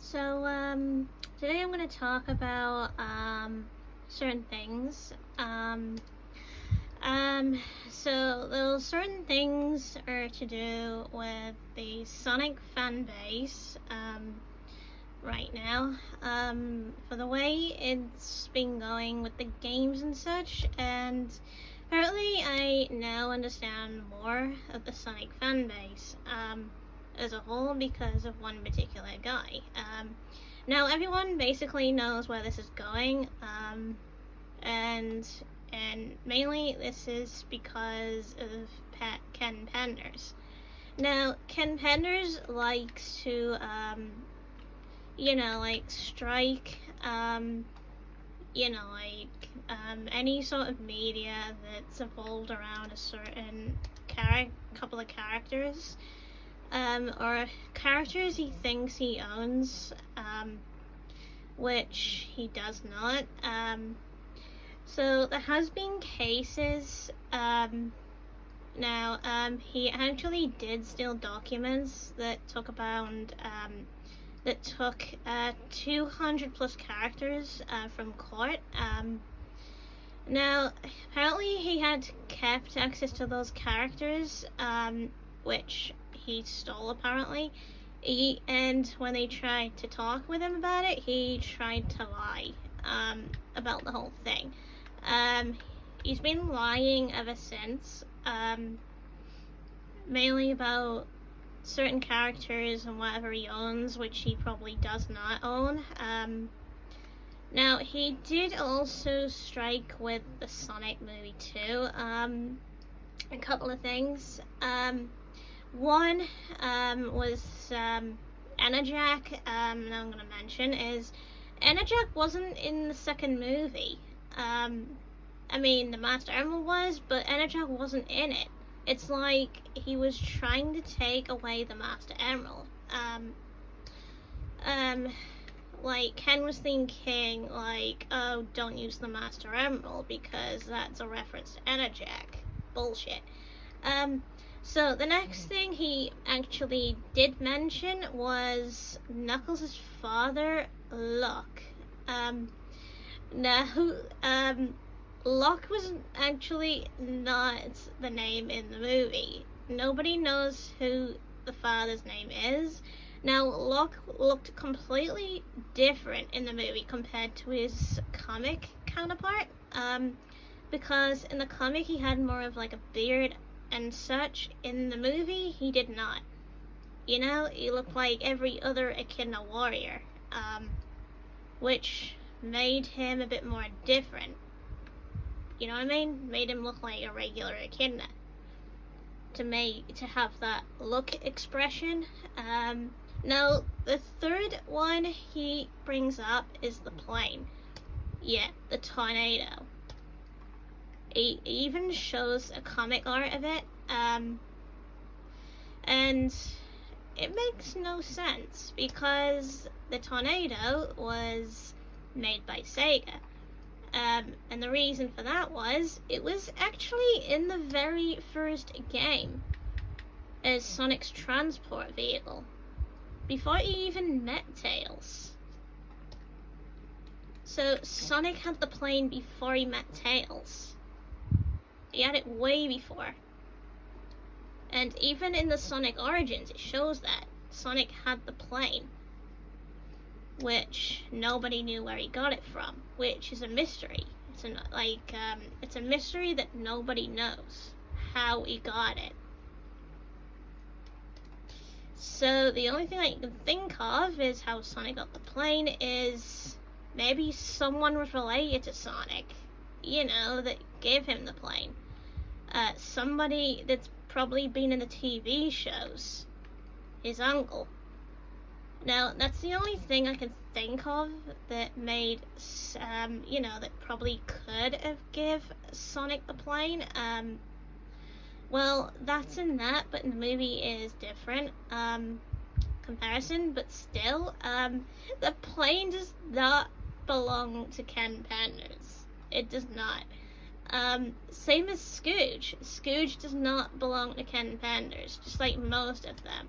So, today I'm going to talk about, certain things. So those certain things are to do with the Sonic fan base, right now. For the way it's been going with the games and such, and apparently I now understand more of the Sonic fan base, as a whole because of one particular guy. Now everyone basically knows where this is going, and mainly this is because of Ken Penders. Now Ken Penders likes to strike any sort of media that's evolved around a certain couple of characters, or characters he thinks he owns, which he does not. So there has been cases. He actually did steal documents that took 200 plus characters from court. Now, apparently he had kept access to those characters, which he stole apparently. And when they tried to talk with him about it, he tried to lie about the whole thing. He's been lying ever since, mainly about certain characters and whatever he owns, which he probably does not own. Now, he did also strike with the Sonic movie too. A couple of things. One was Enerjack, that I'm going to mention, is Enerjack wasn't in the second movie. The Master Emerald was, but Enerjack wasn't in it. It's like he was trying to take away the Master Emerald. Ken was thinking, oh, don't use the Master Emerald because that's a reference to Enerjack. Bullshit. So the next thing he actually did mention was Knuckles' father, Locke. Locke was actually not the name in the movie. Nobody knows who the father's name is. Now, Locke looked completely different in the movie compared to his comic counterpart, because in the comic he had more of like a beard and such. In the movie, he did not. He looked like every other Echidna warrior, which made him a bit more different. You know what I mean? Made him look like a regular Echidna. To have that look expression. Now, the third one he brings up is the plane. Yeah, the tornado. He even shows a comic art of it, and it makes no sense because the tornado was made by Sega. And the reason for that was, it was actually in the very first game as Sonic's transport vehicle, before he even met Tails. So Sonic had the plane before he met Tails. He had it way before. And even in the Sonic Origins, it shows that Sonic had the plane, which nobody knew where he got it from, which is a mystery. It's a mystery that nobody knows how he got it. So the only thing that you can think of is how Sonic got the plane is maybe someone was related to Sonic, that gave him the plane. Somebody that's probably been in the TV shows. His uncle. Now, that's the only thing I can think of that made, that probably could have give Sonic the plane. Well, that's in that, but in the movie is different, comparison, but still, the plane does not belong to Ken Penders. It does not. Same as Scooge. Scooge does not belong to Ken Penders, just like most of them.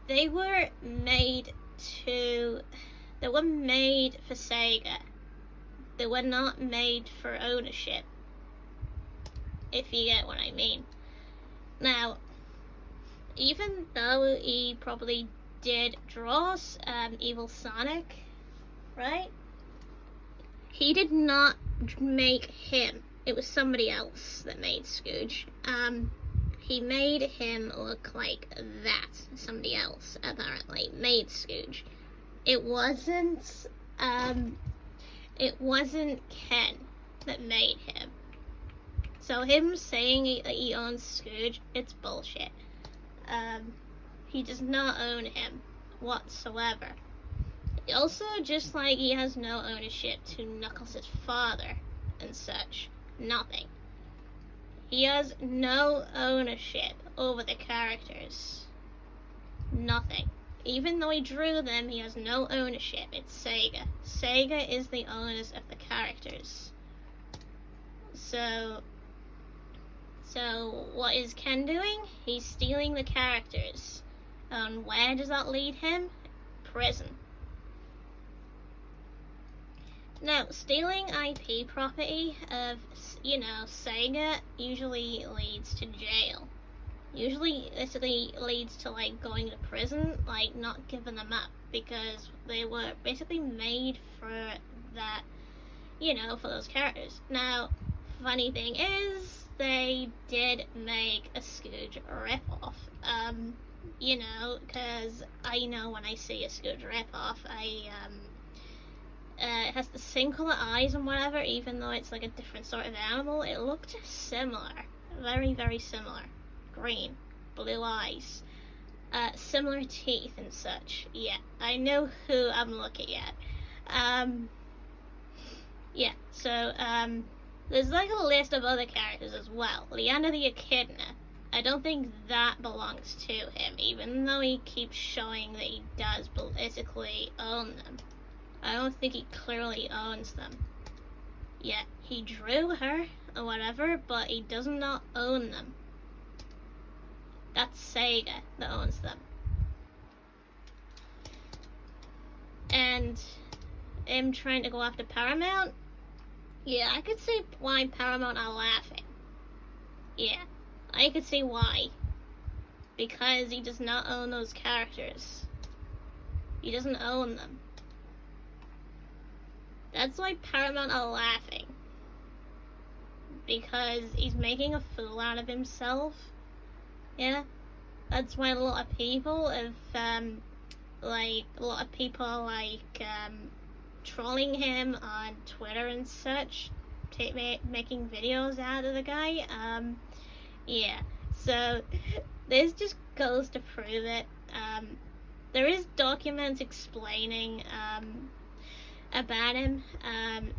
they were made they were made for Sega. They were not made for ownership, if you get what I mean. Now, even though he probably did draw Evil Sonic, right? He did not make him. It was somebody else that made Scooge. He made him look like that. Somebody else, apparently, made Scooge. It wasn't Ken that made him. So him saying he owns Scooge, it's bullshit. He does not own him whatsoever. Also, just like he has no ownership to Knuckles' father and such. Nothing. He has no ownership over the characters. Nothing. Even though he drew them, he has no ownership. It's Sega. Sega is the owners of the characters. So what is Ken doing? He's stealing the characters. And where does that lead him? Prison. Now, stealing IP property of, Sega usually leads to jail. Usually, this leads to, going to prison, not giving them up, because they were basically made for that, for those characters. Now, funny thing is, they did make a Scooge ripoff. Because I know when I see a Scooge ripoff, it has the same color eyes and whatever, even though it's a different sort of animal. It looked similar. Very, very similar. Green. Blue eyes. Similar teeth and such. Yeah, I know who I'm looking at. There's a list of other characters as well. Leander the Echidna. I don't think that belongs to him, even though he keeps showing that he does basically own them. I don't think he clearly owns them. Yeah, he drew her or whatever, but he does not own them. That's Sega that owns them. And him trying to go after Paramount? Yeah, I could see why Paramount are laughing. Yeah, I could see why. Because he does not own those characters. He doesn't own them. That's why Paramount are laughing. Because he's making a fool out of himself. Yeah? That's why a lot of people have, trolling him on Twitter and such, making videos out of the guy. Yeah. So, this just goes to prove it. There is documents explaining, about him,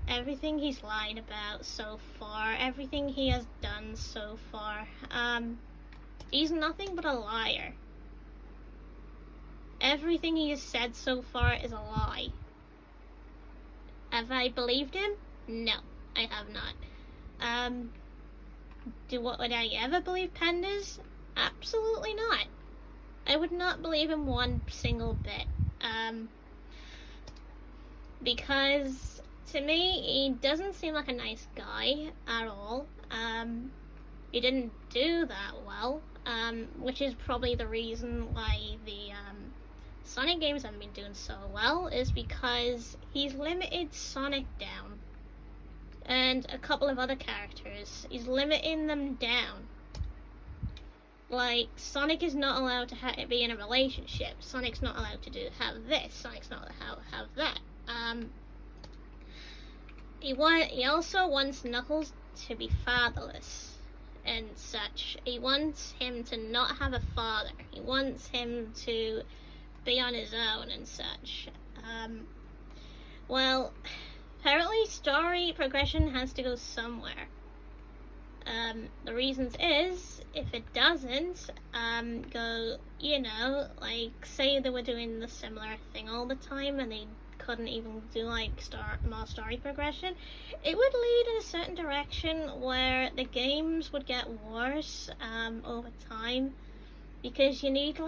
everything he's lied about so far, everything he has done so far. He's nothing but a liar. Everything he has said so far is a lie. Have I believed him? No, I have not. Would I ever believe penders? Absolutely not. I would not believe him one single bit. Because to me, he doesn't seem like a nice guy at all. He didn't do that well, which is probably the reason why the Sonic games haven't been doing so well, is because he's limited Sonic down. And a couple of other characters. He's limiting them down. Sonic is not allowed to be in a relationship. Sonic's not allowed to have this. Sonic's not allowed to have that. He also wants Knuckles to be fatherless and such. He wants him to not have a father. He wants him to be on his own and such. Well, apparently story progression has to go somewhere. The reasons is, if it doesn't, go, say they were doing the similar thing all the time and they couldn't even do more story progression, it would lead in a certain direction where the games would get worse over time, because you need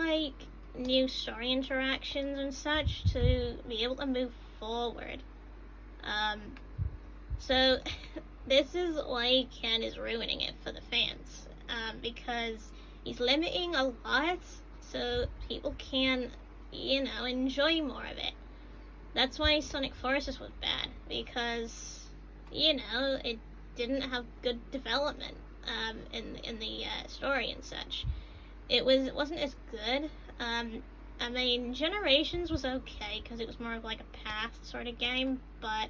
new story interactions and such to be able to move forward. So this is why Ken is ruining it for the fans, because he's limiting a lot so people can, enjoy more of it. That's why Sonic Forces was bad, because, it didn't have good development in the story and such. It wasn't as good. I mean, Generations was okay because it was more of like a past sort of game, but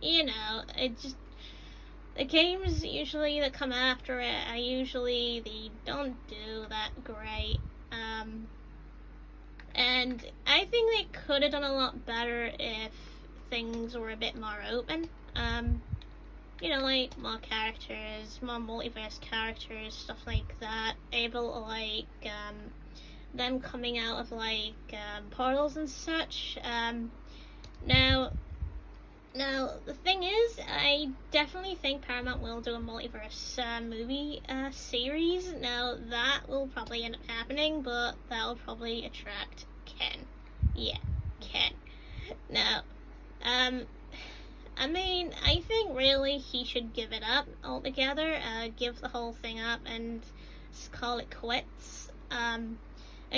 it just, the games usually that come after it are usually, they don't do that great. And I think they could have done a lot better if things were a bit more open. Like more characters, more multiverse characters, stuff like that. Able to, like, them coming out of, like, portals and such. Now, the thing is, I definitely think Paramount will do a multiverse movie series. Now, that will probably end up happening, but that will probably attract Ken. Yeah, Ken. Now, I mean, I think really he should give it up altogether, give the whole thing up and call it quits, and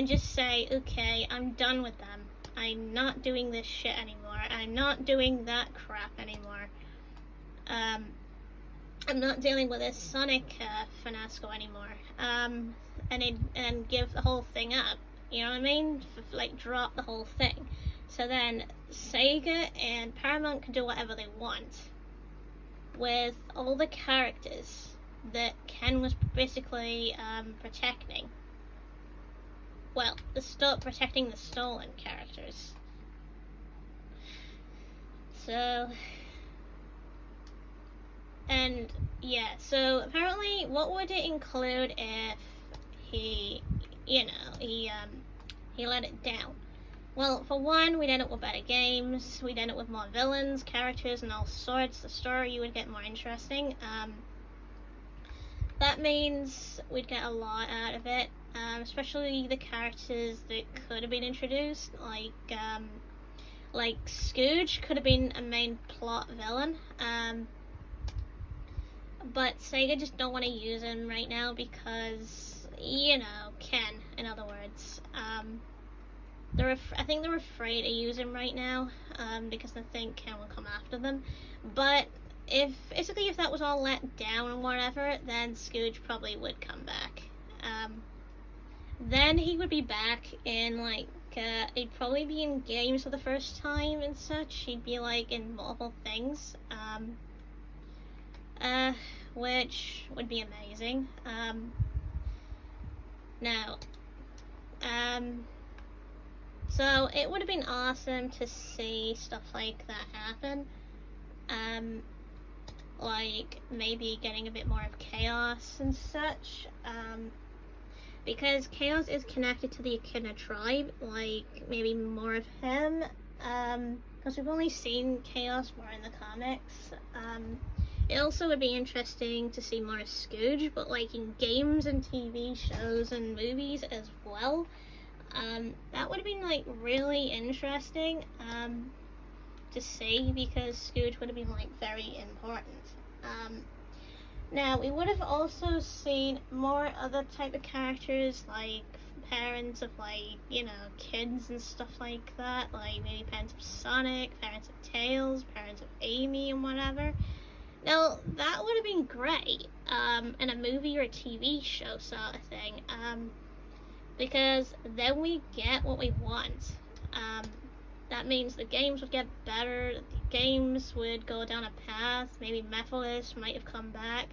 just say, okay, I'm done with them. I'm not doing this shit anymore. I'm not doing that crap anymore. I'm not dealing with this Sonic fiasco anymore. And give the whole thing up. You know what I mean? Like, drop the whole thing. So then Sega and Paramount can do whatever they want with all the characters that Ken was basically protecting. Well, protecting the stolen characters. So, and yeah, so apparently what would it include if he let it down? Well, for one, we'd end up with better games, we'd end up with more villains, characters, and all sorts. The story would get more interesting. That means we'd get a lot out of it, especially the characters that could have been introduced, like Scooge could have been a main plot villain, but Sega just don't want to use him right now because, Ken, in other words. I think they're afraid to use him right now, because they think Ken will come after them. But if that was all let down or whatever, then Scooge probably would come back. Then he would be back in, like, he'd probably be in games for the first time and such. He'd be, like, in multiple things, which would be amazing. So it would have been awesome to see stuff like that happen. Like maybe getting a bit more of Chaos and such. Because Chaos is connected to the Echidna tribe, like maybe more of him. Because we've only seen Chaos more in the comics. It also would be interesting to see more of Scooge, but like in games and TV shows and movies as well. That would have been like really interesting to see, because Scooge would have been like very important. Now we would have also seen more other type of characters, like parents of like kids and stuff like that, like maybe parents of Sonic, parents of Tails, parents of Amy and whatever. Now that would have been great in a movie or a TV show sort of thing. Because then we get what we want. That means the games would get better, the games would go down a path, maybe Mephiles might have come back,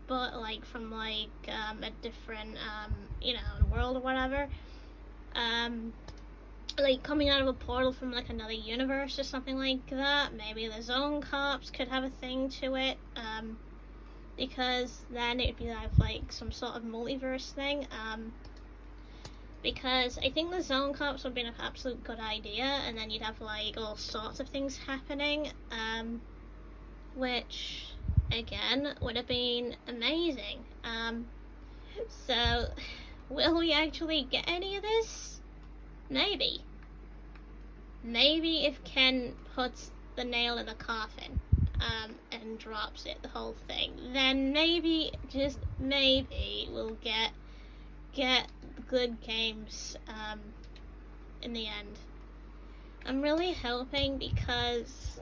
but like from like a different, world or whatever. Like coming out of a portal from like another universe or something like that. Maybe the Zone Cops could have a thing to it. Because then it'd be like some sort of multiverse thing. Because I think the Zone Cops would be an absolute good idea, and then you'd have like all sorts of things happening, which again would have been amazing. So will we actually get any of this? Maybe. Maybe if Ken puts the nail in the coffin, and drops it, the whole thing, then maybe, just maybe, we'll get good games, in the end. I'm really hoping because,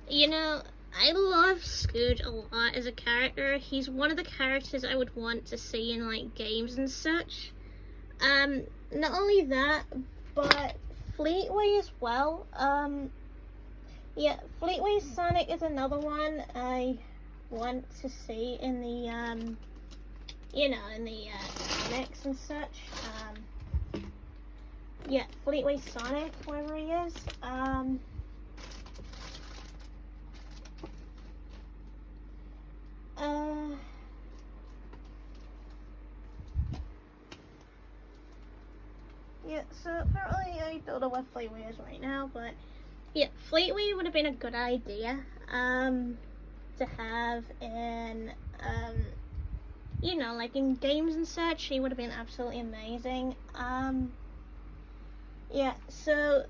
you know, I love Scooge a lot as a character. He's one of the characters I would want to see in, like, games and such. Not only that, but Fleetway as well. Yeah, Fleetway Sonic is another one I want to see in the, you know, in the, comics and such. Yeah, Fleetway Sonic, wherever he is. Yeah, so apparently I don't know what Fleetway is right now, but yeah, Fleetway would have been a good idea, to have in, you know, like in games and such. He would have been absolutely amazing. Yeah, so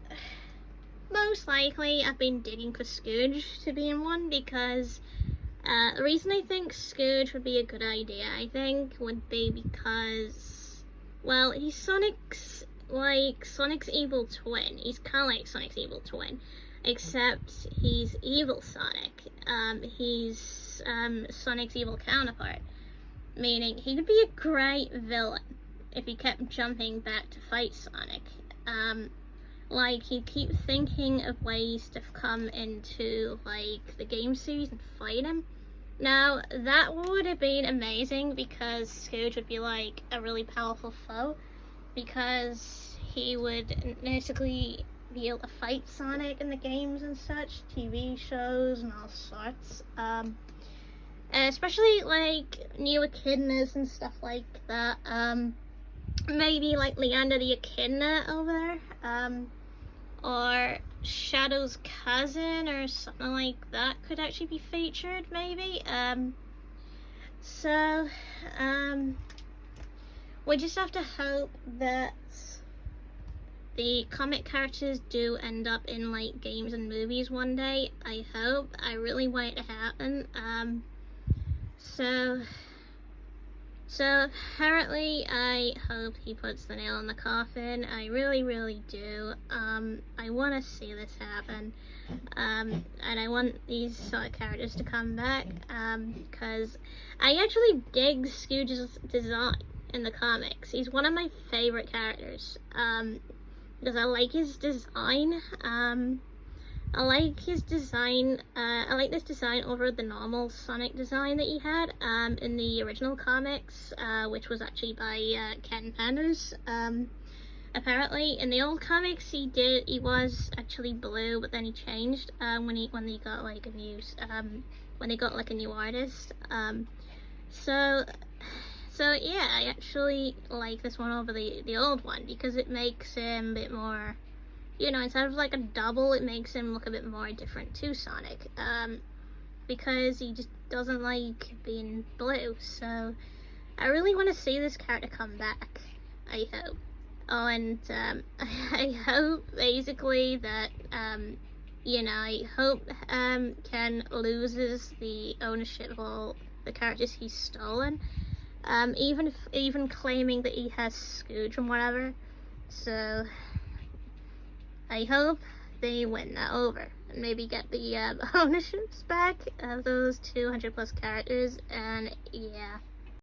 most likely I've been digging for Scooge to be in one because the reason I think Scooge would be a good idea, I think, would be because, well, he's Sonic's evil twin. He's kind of like Sonic's evil twin, except he's evil Sonic. He's Sonic's evil counterpart, meaning he could be a great villain if he kept jumping back to fight Sonic. Like, he'd keep thinking of ways to come into, like, the game series and fight him. Now, that would have been amazing because Scooge would be, like, a really powerful foe, because he would basically be able to fight Sonic in the games and such, TV shows and all sorts. Especially, like, new echidnas and stuff like that. Maybe, like, Leander the Echidna over there, or Shadow's cousin or something like that could actually be featured, maybe. So, we just have to hope that the comic characters do end up in, like, games and movies one day. I hope. I really want it to happen. So apparently I hope he puts the nail in the coffin. I really, really do. I want to see this happen. And I want these sort of characters to come back, because I actually dig Scooge's design in the comics. He's one of my favorite characters, because I like his design. I like his design. I like this design over the normal Sonic design that he had in the original comics, which was actually by Ken Penders. Apparently, in the old comics, he was actually blue, but then he changed when they got like a new artist. So yeah, I actually like this one over the old one because it makes him a bit more, you know, instead of like a double, it makes him look a bit more different to Sonic, because he just doesn't like being blue. So I really want to see this character come back, I hope. Oh, and I hope basically that, you know, I hope Ken loses the ownership of all the characters he's stolen, even claiming that he has Scooge and whatever. So I hope they win that over and maybe get the ownerships back of those 200 plus characters, and yeah.